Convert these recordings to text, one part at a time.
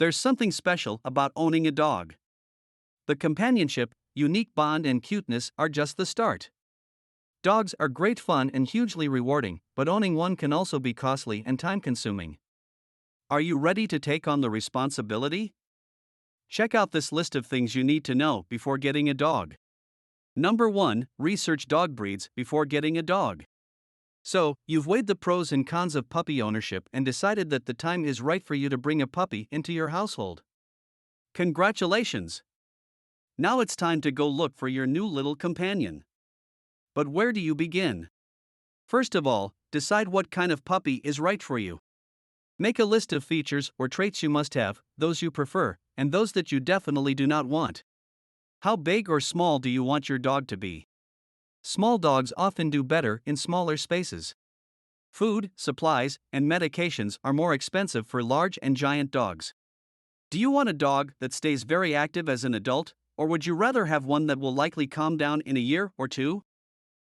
There's something special about owning a dog. The companionship, unique bond, and cuteness are just the start. Dogs are great fun and hugely rewarding, but owning one can also be costly and time consuming. Are you ready to take on the responsibility? Check out this list of things you need to know before getting a dog. Number 1. Research dog breeds before getting a dog. So, you've weighed the pros and cons of puppy ownership and decided that the time is right for you to bring a puppy into your household. Congratulations! Now it's time to go look for your new little companion. But where do you begin? First of all, decide what kind of puppy is right for you. Make a list of features or traits you must have, those you prefer, and those that you definitely do not want. How big or small do you want your dog to be? Small dogs often do better in smaller spaces. Food, supplies, and medications are more expensive for large and giant dogs. Do you want a dog that stays very active as an adult, or would you rather have one that will likely calm down in a year or two?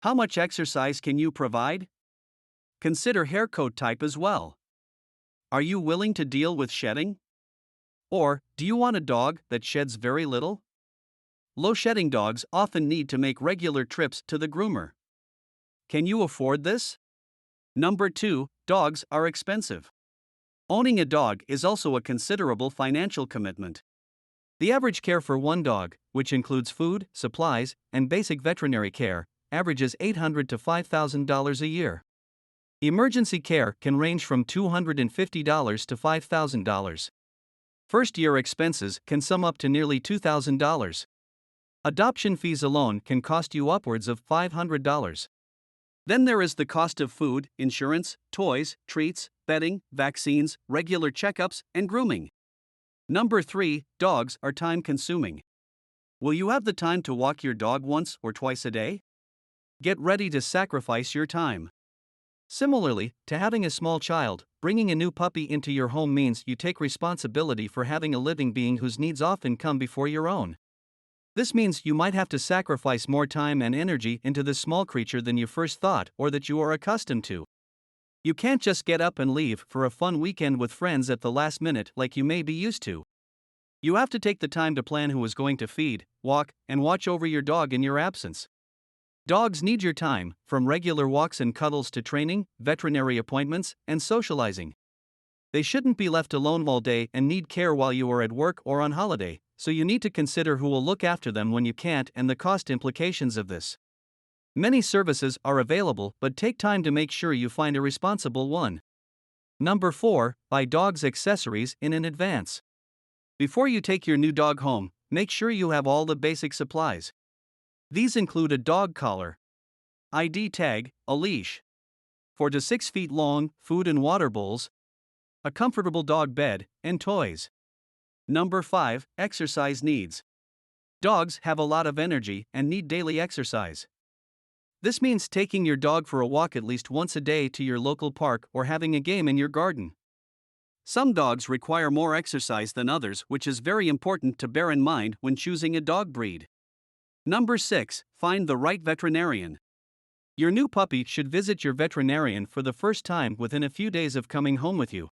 How much exercise can you provide? Consider hair coat type as well. Are you willing to deal with shedding? Or, do you want a dog that sheds very little? Low shedding dogs often need to make regular trips to the groomer. Can you afford this? Number 2. Dogs are expensive. Owning a dog is also a considerable financial commitment. The average care for one dog, which includes food, supplies, and basic veterinary care, averages $800 to $5,000 a year. Emergency care can range from $250 to $5,000. First-year expenses can sum up to nearly $2,000. Adoption fees alone can cost you upwards of $500. Then there is the cost of food, insurance, toys, treats, bedding, vaccines, regular checkups, and grooming. Number 3. Dogs are time-consuming. Will you have the time to walk your dog once or twice a day? Get ready to sacrifice your time. Similarly to having a small child, bringing a new puppy into your home means you take responsibility for having a living being whose needs often come before your own. This means you might have to sacrifice more time and energy into this small creature than you first thought or that you are accustomed to. You can't just get up and leave for a fun weekend with friends at the last minute like you may be used to. You have to take the time to plan who is going to feed, walk, and watch over your dog in your absence. Dogs need your time, from regular walks and cuddles to training, veterinary appointments, and socializing. They shouldn't be left alone all day and need care while you are at work or on holiday, so you need to consider who will look after them when you can't and the cost implications of this. Many services are available, but take time to make sure you find a responsible one. Number 4. Buy dogs accessories in advance. Before you take your new dog home, make sure you have all the basic supplies. These include a dog collar, ID tag, a leash, 4 to 6 feet long food and water bowls, a comfortable dog bed, and toys. Number 5. Exercise needs. Dogs have a lot of energy and need daily exercise. This means taking your dog for a walk at least once a day to your local park or having a game in your garden. Some dogs require more exercise than others, which is very important to bear in mind when choosing a dog breed. Number 6. Find the right veterinarian. Your new puppy should visit your veterinarian for the first time within a few days of coming home with you.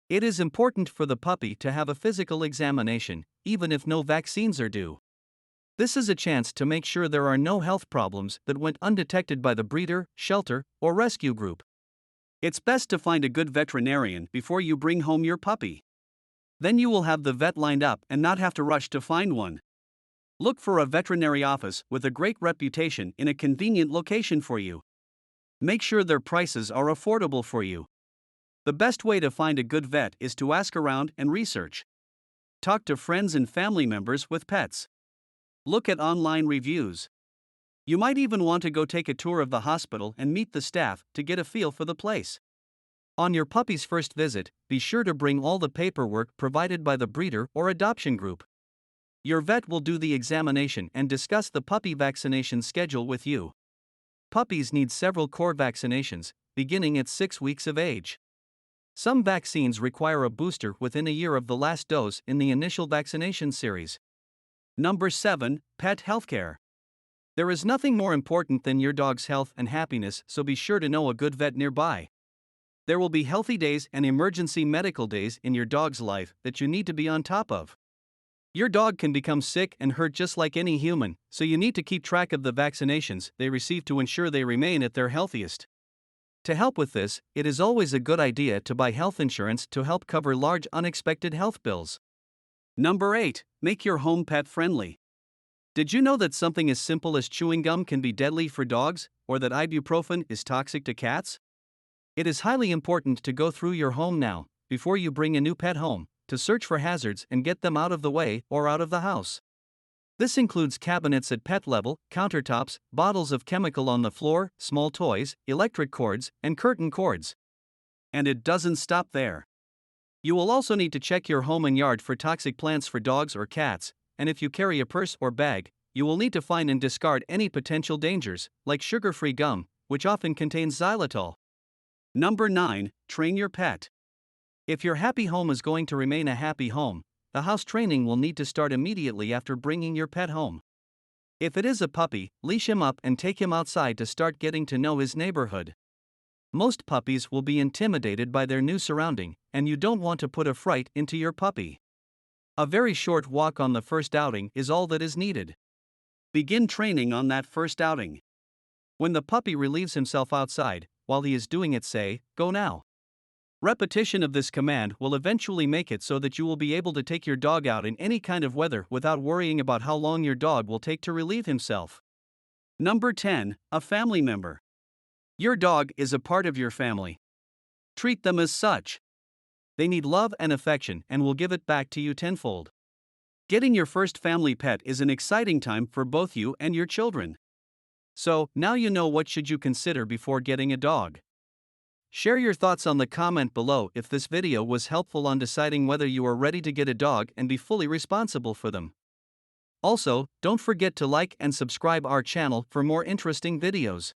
It is important for the puppy to have a physical examination, even if no vaccines are due. This is a chance to make sure there are no health problems that went undetected by the breeder, shelter, or rescue group. It's best to find a good veterinarian before you bring home your puppy. Then you will have the vet lined up and not have to rush to find one. Look for a veterinary office with a great reputation in a convenient location for you. Make sure their prices are affordable for you. The best way to find a good vet is to ask around and research. Talk to friends and family members with pets. Look at online reviews. You might even want to go take a tour of the hospital and meet the staff to get a feel for the place. On your puppy's first visit, be sure to bring all the paperwork provided by the breeder or adoption group. Your vet will do the examination and discuss the puppy vaccination schedule with you. Puppies need several core vaccinations, beginning at 6 weeks of age. Some vaccines require a booster within a year of the last dose in the initial vaccination series. Number 7. Pet healthcare. There is nothing more important than your dog's health and happiness, so be sure to know a good vet nearby. There will be healthy days and emergency medical days in your dog's life that you need to be on top of. Your dog can become sick and hurt just like any human, so you need to keep track of the vaccinations they receive to ensure they remain at their healthiest. To help with this, it is always a good idea to buy health insurance to help cover large unexpected health bills. Number 8. Make your home pet friendly. Did you know that something as simple as chewing gum can be deadly for dogs, or that ibuprofen is toxic to cats? It is highly important to go through your home now, before you bring a new pet home, to search for hazards and get them out of the way or out of the house. This includes cabinets at pet level, countertops, bottles of chemical on the floor, small toys, electric cords, and curtain cords. And it doesn't stop there. You will also need to check your home and yard for toxic plants for dogs or cats, and if you carry a purse or bag, you will need to find and discard any potential dangers, like sugar-free gum, which often contains xylitol. Number 9. Train your pet. If your happy home is going to remain a happy home, the house training will need to start immediately after bringing your pet home. If it is a puppy, leash him up and take him outside to start getting to know his neighborhood. Most puppies will be intimidated by their new surrounding, and you don't want to put a fright into your puppy. A very short walk on the first outing is all that is needed. Begin training on that first outing. When the puppy relieves himself outside, while he is doing it, say, "Go now." Repetition of this command will eventually make it so that you will be able to take your dog out in any kind of weather without worrying about how long your dog will take to relieve himself. Number 10. A family member. Your dog is a part of your family. Treat them as such. They need love and affection and will give it back to you tenfold. Getting your first family pet is an exciting time for both you and your children. So, now you know what should you consider before getting a dog. Share your thoughts on the comment below if this video was helpful on deciding whether you are ready to get a dog and be fully responsible for them. Also, don't forget to like and subscribe our channel for more interesting videos.